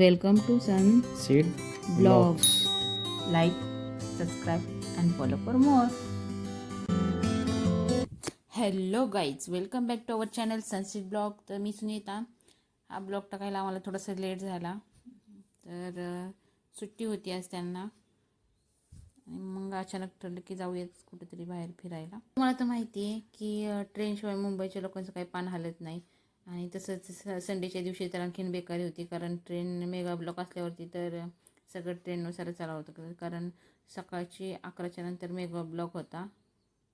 Welcome to Seed Vlogs. Like, subscribe and follow for more. Hello guys, welcome back to our channel sunset blog. तर मी सुनीता. हा blog टाकायला आम्हाला थोडासा late झाला, तर सुट्टी होती आज त्यांना, आणि मग अचानक ठरलं की जाऊयात कुठेतरी बाहेर फिरायला. तुम्हाला तर माहिती आहे की ट्रेनशिवाय मुंबईच्या लोकांचं काही पान हलत नाही. आणि तसंच संडेच्या दिवशी तर आणखीन बेकारी होती, कारण ट्रेन मेगा ब्लॉक असल्यावरती तर सगळं ट्रेननुसारच चालू होतं, कारण सकाळची 11च्या नंतर मेगा ब्लॉक होता.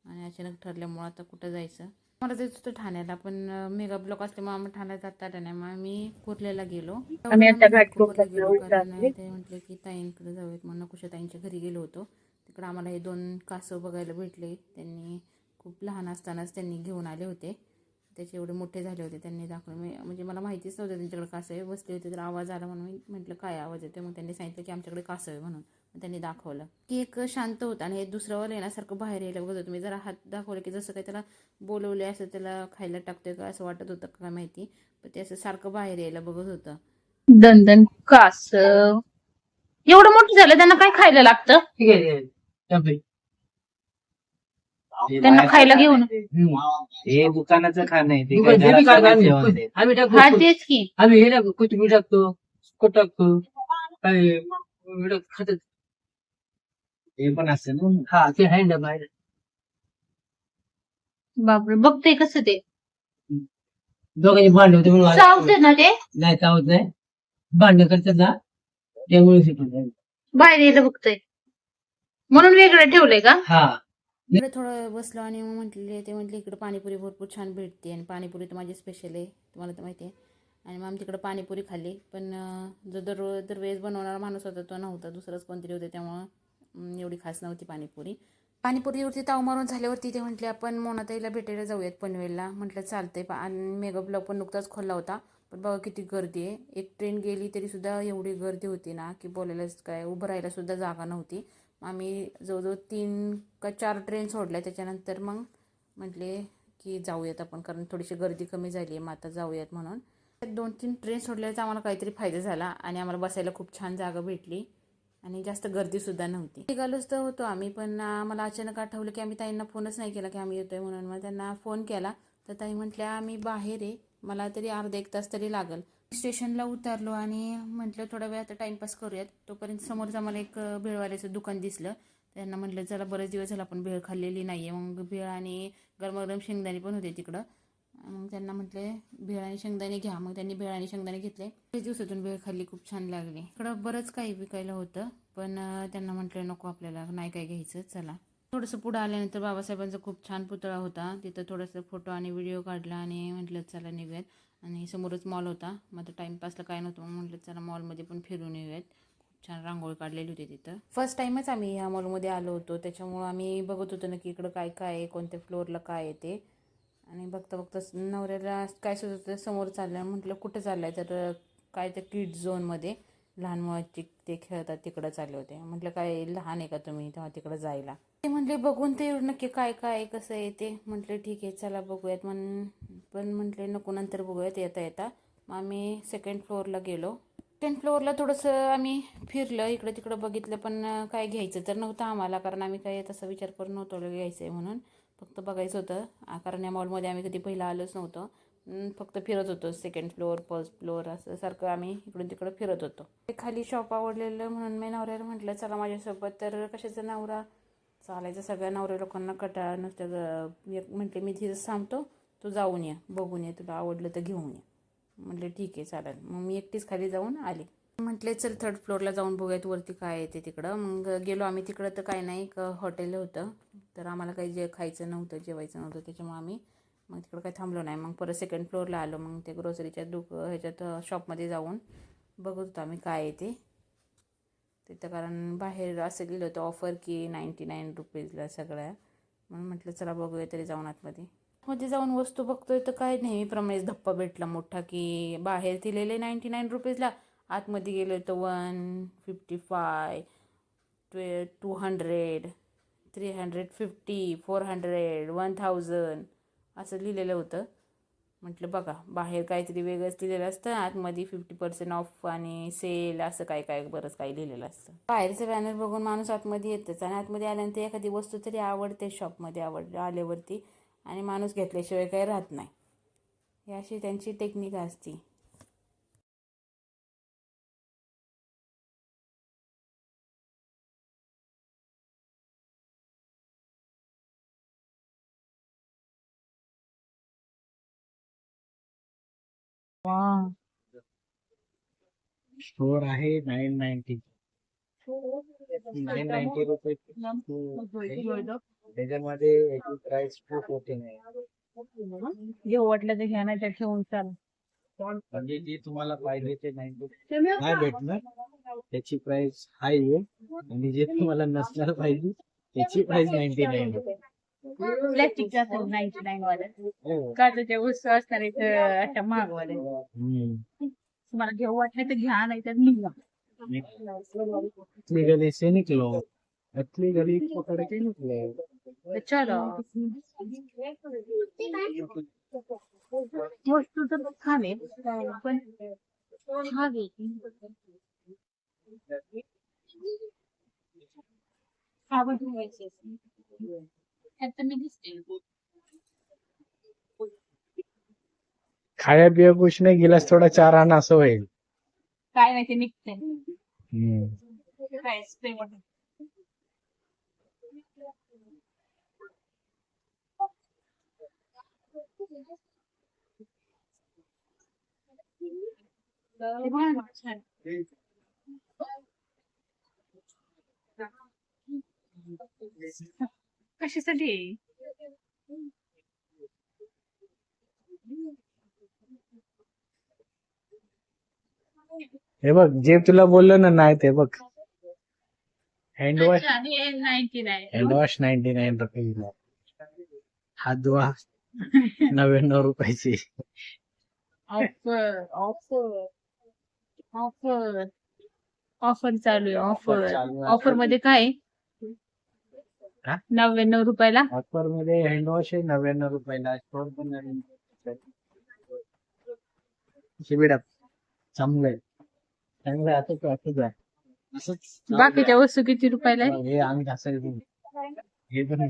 आणि अचानक ठरल्यामुळं आता कुठं जायचं, मला जायचं होतं ठाण्याला, पण मेगा ब्लॉक असल्यामुळे आम्ही ठाण्यात जाता आलं नाही. मग आम्ही कुर्ल्याला गेलो. आम्ही घाटकोपरला गेलो, कारण ते म्हटले की ताईंकडे जाऊयात, म्हणून कुशा ताईंच्या घरी गेलो होतो. तिकडं आम्हाला हे 2 कासव बघायला भेटले. त्यांनी खूप लहान असतानाच त्यांनी घेऊन आले होते, त्याचे एवढे मोठे झाले होते. त्यांनी दाखवले, म्हणजे मला माहितीच नव्हतं त्यांच्याकडे कासव बसले होते, तर आवाज आला म्हणून मी म्हटलं काय आवाज येते. मग त्यांनी सांगितलं की आमच्याकडे कासव आहे म्हणून. त्यांनी दाखवलं की एक शांत होता, आणि हे दुसऱ्यावर येण्यासारखं बाहेर यायला बघत होतं. मी जरा हात दाखवलं की जसं काही त्याला बोलवले असं त्याला खायला टाकतोय का असं वाटत होतं, काय माहिती, पण ते असं सारखं बाहेर यायला बघत होतं. दंदन कासव एवढं मोठं झालं, त्यांना काय खायला लागतं? त्यांना खायला घेऊन हे दुकानाचं खाणं आहे ते हा तेच की आम्ही हे कोथिंबीर टाकतो, कोट टाकतो, काय खातात. हे पण असतं ना. हा ते आहे ना बाहेर. बापरे, बघते कसं ते दोघांनी भांडण होते म्हणून चावते ना ते, नाही चावत नाही, भांडण करतात ना त्यामुळे शिकवत. बाहेर यायला बघतोय म्हणून वेगळं ठेवलंय का? हा इकडे थोडं बसलो, आणि मग म्हटले इकडे पाणीपुरी भरपूर छान भेटते, आणि पाणीपुरी तर माझी स्पेशल आहे, तुम्हाला तर माहिती आहे. आणि मग आम्ही तिकडं पाणीपुरी खाल्ली, पण जो दरवेळेस बनवणारा माणूस होता तो नव्हता, दुसरंच कोणतरी होते, त्यामुळं एवढी खास नव्हती पाणीपुरी. पाणीपुरीवरती ताव मारून झाल्यावरती ते म्हटले आपण मोनाताईला भेटायला जाऊयात पनवेलला. म्हटलं चालतंय. आणि मेगा ब्लॉक पण नुकताच खोलला होता, पण बघा किती गर्दी आहे. एक ट्रेन गेली तरीसुद्धा एवढी गर्दी होती ना की बोलायलाच काय, उभं राहायलासुद्धा जागा नव्हती. आम्ही जवळजवळ 3 का 4 ट्रेन सोडल्या. त्याच्यानंतर मग म्हटले की जाऊयात आपण, कारण थोडीशी गर्दी कमी झाली आहे, मग आता जाऊयात म्हणून. 2-3 ट्रेन सोडल्याचा आम्हाला काहीतरी फायदा झाला, आणि आम्हाला बसायला खूप छान जागा भेटली, आणि जास्त गर्दीसुद्धा नव्हती. निघालोच तर होतो आम्ही, पण मला अचानक आठवलं की आम्ही ताईंना फोनच नाही केला की आम्ही येतोय म्हणून. मग त्यांना फोन केला, तर ताई म्हटल्या आम्ही बाहेर आहे, मला तरी अर्धा 1 तास तरी लागेल. स्टेशनला उतरलो, आणि म्हटलं थोडा वेळ आता टाईमपास करूयात. तोपर्यंत समोरच आम्हाला एक भेळवाल्याचं दुकान दिसलं. त्यांना म्हटलं चला, बरेच दिवस झाला आपण भेळ खाल्लेली नाही आहे. मग भेळ आणि गरमागरम शेंगदाणे पण होते तिकडं. मग त्यांना म्हटले भेळ आणि शेंगदाणे घ्या. मग त्यांनी भेळ आणि शेंगदाणे घेतले. 5 दिवसातून भेळ खाल्ली, खूप छान लागली. इकडं बरंच काही विकायला होतं, पण त्यांना म्हटलं नको, आपल्याला नाही काय घ्यायचं, चला. थोडंसं पुढं आल्यानंतर बाबासाहेबांचा खूप छान पुतळा होता, तिथं थोडंसं फोटो आणि व्हिडिओ काढला, आणि म्हटलं चला निघूयात. आणि समोरच मॉल होता, मग आता टाईमपासला काय नव्हतं, मग म्हटलं चला मॉलमध्ये पण फिरून येऊयात. खूप छान रांगोळी काढलेली होती तिथं. फर्स्ट टाईमच आम्ही ह्या मॉलमध्ये आलो होतो, त्याच्यामुळं आम्ही बघत होतो ना की इकडं काय काय आहे, कोणत्या फ्लोअरला काय आहे ते. आणि बघता बघता नवऱ्याला काय सुचत समोर चाललं, म्हटलं कुठं चाललं आहे, तर काय ते किड्स झोनमध्ये लहान मुलांची ते खेळतात तिकडं चालले होते. म्हटलं काय लहान आहे का तुम्ही तेव्हा तिकडं जायला. ते म्हटले बघून ते नक्की काय काय आहे, कसं आहे ते. म्हटलं ठीक आहे चला बघूयात, पण म्हटले नको, नंतर बघूयात येता येता. मग आम्ही 2nd फ्लोअरला गेलो. 10th फ्लोअरला थोडंसं आम्ही फिरलं, इकडं तिकडं बघितलं, पण काय घ्यायचं तर नव्हतं आम्हाला, कारण आम्ही काय तसा विचार करून नव्हतो घ्यायचं आहे म्हणून. फक्त बघायचं होतं, कारण या मॉलमध्ये आम्ही कधी पहिला आलोच नव्हतं. फक्त फिरत होतो, 2nd फ्लोअर 1st फ्लोअर असं सारखं आम्ही इकडून तिकडं फिरत होतो. ते खाली शॉप आवडलेलं म्हणून मी नवऱ्याला म्हटलं चला माझ्यासोबत, तर कशाचा नवरा चालायचं, सगळ्या नवऱ्या लोकांना कटाळा नसतं. म्हटले मी तिथं थांबतो, तू जाऊन ये, बघून ये, तुला आवडलं तर घेऊन ये. म्हटले ठीक आहे चालेल. मग मी एकटीच खाली जाऊन आले. म्हटले चल 3rd फ्लोअरला जाऊन बघूयात वरती काय आहे ते तिकडं. मग गेलो आम्ही तिकडं, तर काय नाही, एक हॉटेल होतं, तर आम्हाला काही खायचं नव्हतं, जेवायचं नव्हतं, त्याच्यामुळे आम्ही मग तिकडं काही थांबलो नाही. मग परत 2nd फ्लोअरला आलो. मग ते ग्रोसरीच्या ह्याच्यात शॉपमध्ये जाऊन बघत होतो आम्ही काय आहे ते तिथं, कारण बाहेर असं लिहिलं होतं ऑफर की 99 रुपीजला सगळ्या. म्हणून म्हटलं चला बघूया तरी जाऊन आतमध्ये जाऊन वस्तू बघतोय, तर काय नेहमीप्रमाणेच धप्पा भेटला मोठा, की बाहेर दिलेले 99 रुपीजला, आतमध्ये गेलो तर 155, 200, 350, 400, 1000 असं लिहिलेलं होतं. म्हटलं बघा, बाहेर काहीतरी वेगळंच लिहिलेलं असतं, आतमध्ये 50% ऑफ आणि सेल असं काय काय बरंच काही लिहिलेलं असतं. बाहेरचं बॅनर बघून माणूस आतमध्ये येतच आणि आतमध्ये आल्यानंतर एखादी वस्तू तरी आवडते शॉपमध्ये आल्यावरती आणि माणूस घेतल्याशिवाय काही राहत नाही. ही अशी त्यांची टेक्निक असते. स्टोर आहे 990 रुपये. त्याच्यामध्ये याची प्राइस 214 आहे. घेऊ वाटलं तर घ्या, नाही तर ठेवून चाल. म्हणजे जे तुम्हाला पाहिजे ते नाही भेटणार. त्याची प्राइस हाय आहे आणि जे तुम्हाला नसणार पाहिजे त्याची प्राइस 99 आहे. प्लॅस्टिकच्या 99 वाल्या काचेच्या वस्तू असणार अशा महागवाल्या. तुम्हाला घेऊ वाटलं तर घ्या, नाही तर निघा. इतनी गली से निकलो, इतनी गली पकड़ के निकलो. चलो. वस्तू तर छान आहे पण छान आहे. खाया पिया कुछ नाही, गिलास थोडा चार आणा असं होईल. काय नाही ते निघते. कशासाठी? हे बघ, जे तुला बोललो ना, नाही ते बघ, हँडवॉश 99 रुपये. हात धुवा 99 रुपयाची. ऑफर ऑफर ऑफर ऑफर चालू आहे. ऑफर मध्ये काय आहे? हा? 99 रुपयाला. ऑफर मध्ये हँडवॉश आहे 99 रुपयाला. स्टोर पण शिबिडा चांगलं आहे. चांगलं असंच आहे. असंच बाकीच्या वस्तू किती रुपयाला आहे? हे अंग घासायचं, हे पण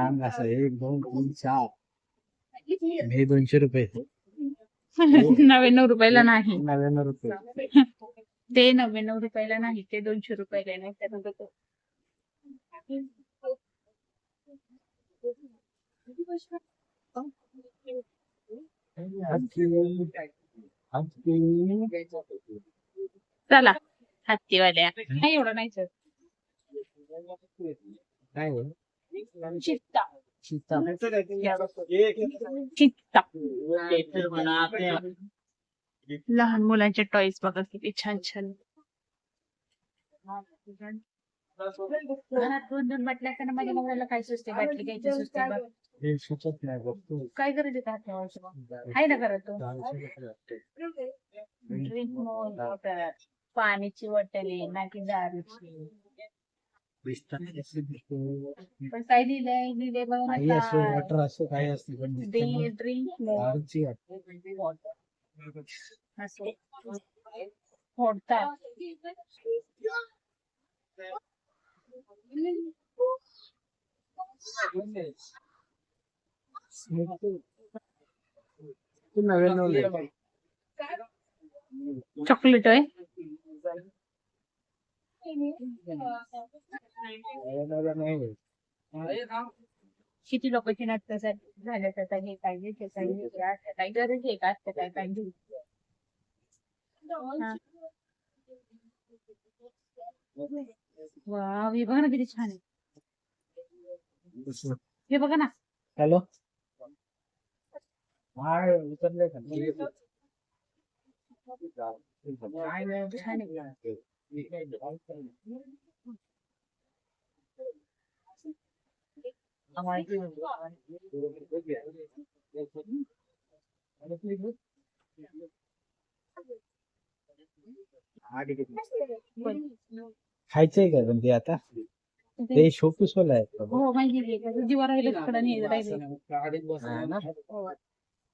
अंग घासा 1 2 3 4 हे 200 रुपये. 99 रुपयाला नाही. 99 रुपये. ते 99 रुपयाला नाही, ते 200 रुपयाला नाही. त्यानंतर चला हत्तीवाल्या. नाही एवढं नाही सर. काय हो? चित्ता चित्ता. चित्ता. लहान मुलांचे टॉईस बघा किती छान छान. घरात 2-2 बाटल्या असताना माझ्या मुलाला काय सुचते, बाटली घ्यायची सुचते. हे सुचत नाही बघ. काय करायचं का आहे ना घरात तो. ड्रिंक वॉटर, पाण्याची बॉटल ना की दारूची. पण काय लिहिलंय बघा. वॉटर असं काय असतं ड्रिंक वॉटर असं फोडतात. चॉकलेट आहे. किती लोकांची नाटक झाल्या त्याचा हे पाहिजे ते पाहिजे काय गरज आहे का असतं काय पाहिजे. वा, हे बघा ना किती छान आहे. हे बघा ना. हॅलो, उतरले का? छान आहे. खायचंय का पण ते आता? ते शोपीस वाला आहे का? हो माहिती आहे का? जीवा राहिलं तिकडं नाही राहिले. गाडीत बसायचं ना. हो.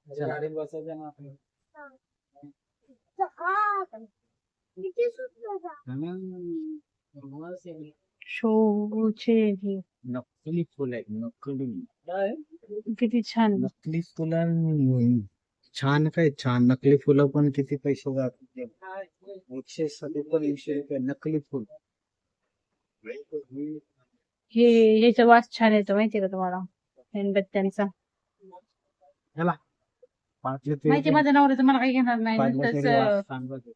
गाडीत बसायचं ना आपण. शोचे हे नकली फुल आहे नकली. किती छान. नकली फुलं छान काय छान नकली फुलं पण किती पैसे जातात 187 नकली फुल. हे याचा वास छान येतो माहितीये का तुम्हाला मेणबत्त्यांचा. ह्याला पाटलं ते माहिती माझ्या नवऱ्याचं मला काही घेणार नाही पाटलं नुसतंच तरी वास चांगला येतो.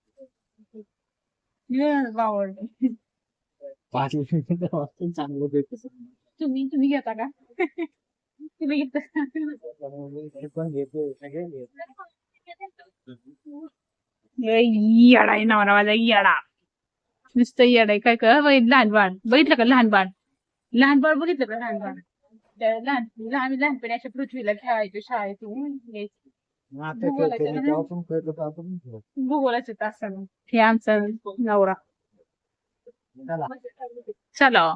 आवडलं. पाटलं तरी वास पण चांगलं देतो. तुम्ही घेता का? तुम्ही घेता हे पण घेतो सगळे घेतो. येडा आहे नवरा माझा येडा. नुसतं येडा आहे काय का लहान बाळ बघितलं का लहान बाळ बघितलं का लहान बाळ आम्ही लहानपणी अशा पृथ्वीला खेळायचो शाळेतून आता खेळतो मी तेव्हा पण खेळतो तेव्हा पण खेळतो. भूगोलाचे तास हे आमचा नवरा. चला. चला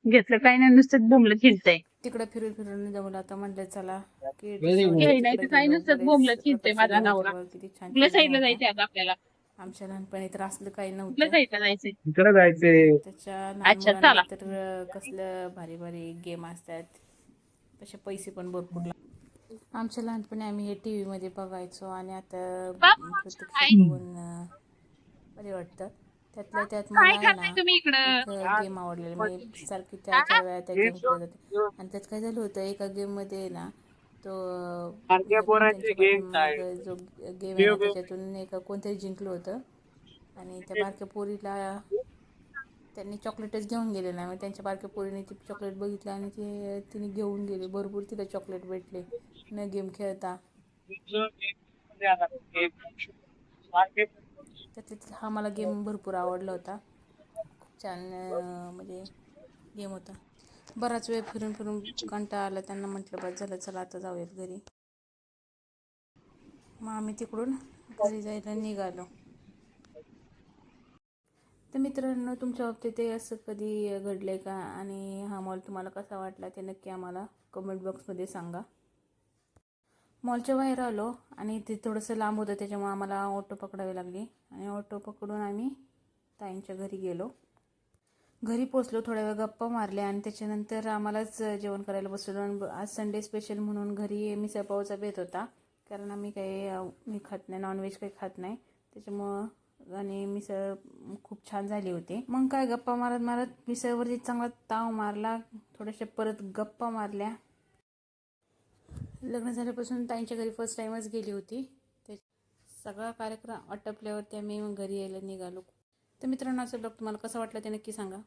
घेतलं काही नाही नुसतं बोंबलं फिरतंय. तिकडं फिरून जमलं आता म्हटलं चला की Very good. हे नाही तर काही नुसतं बोंबलं फिरतंय माझा नवरा. किती छान कुठल्या साईडला जायचंय आता आपल्याला? आमच्या लहानपणी तर असलं काही कुठल्या नव्हतं. साईडला जायचंय? तिकडे जायचंय. त्याच्या अच्छा, लहान मुलांना चला. तर कसलं भारी भारी गेम असतात. तसे पैसे पण भरपूर आमच्या लहानपणी आम्ही हे टी व्हीमध्ये बघायचो आणि आता प्रत्यक्षात बघून बरे वाटतं. त्यातल्या त्यात मला आहे ना तुम्ही इकडं एक गेम आवडलेला मी सारखी त्या वेळा त्या गेम खेळत होते. आणि त्यात काय झालं होतं एका गेममध्ये ना तो त्यांच्या पाठीमागे जो गेम आहे ना त्याच्यातून एका कोणतरी जिंकलं होतं आणि त्या बारक्या पोरीला त्यांनी चॉकलेटच घेऊन गेले नाही. मग त्यांच्या बारक्या पोरीने ती चॉकलेट बघितलं आणि तिने घेऊन गेली. भरपूर तिला चॉकलेट भेटले न गेम खेळता. त्यातला हा मला गेम भरपूर आवडला होता. खूप छान म्हणजे गेम होता. बराच वेळ फिरून कंटाळा आला त्यांना म्हटलं बस झालं चला आता जाऊयात घरी. मग आम्ही तिकडून घरी जायला निघालो. तर मित्रांनो तुमच्या बाबतीत ते असं कधी घडलंय का आणि हा मॉल तुम्हाला कसा वाटला ते नक्की आम्हाला कमेंट बॉक्समध्ये सांगा. मॉलच्या बाहेर आलो आणि ते थोडंसं लांब होतं त्याच्यामुळे आम्हाला ऑटो पकडावी लागली आणि ऑटो पकडून आम्ही ताईंच्या घरी गेलो. घरी पोचलो थोड्या वेळ गप्पा मारल्या आणि त्याच्यानंतर आम्हालाच जेवण करायला बसलो. आज संडे स्पेशल म्हणून घरी मिसळपावचा बेत होता कारण आम्ही काही खात नाही नॉनव्हेज काही खात नाही त्याच्यामुळं आणि मिसळ खूप छान झाली होती. मग काय गप्पा मारत मिसळवरती चांगला ताव मारला. थोड्याशा परत गप्पा मारल्या. लग्न झाल्यापासून ताईंच्या घरी फर्स्ट टाईमच गेली होती. ते सगळा कार्यक्रम आटपल्यावरती आम्ही घरी यायला निघालो. तर मित्रांनो असं ब्लॉग तुम्हाला कसं वाटलं ते नक्की सांगा.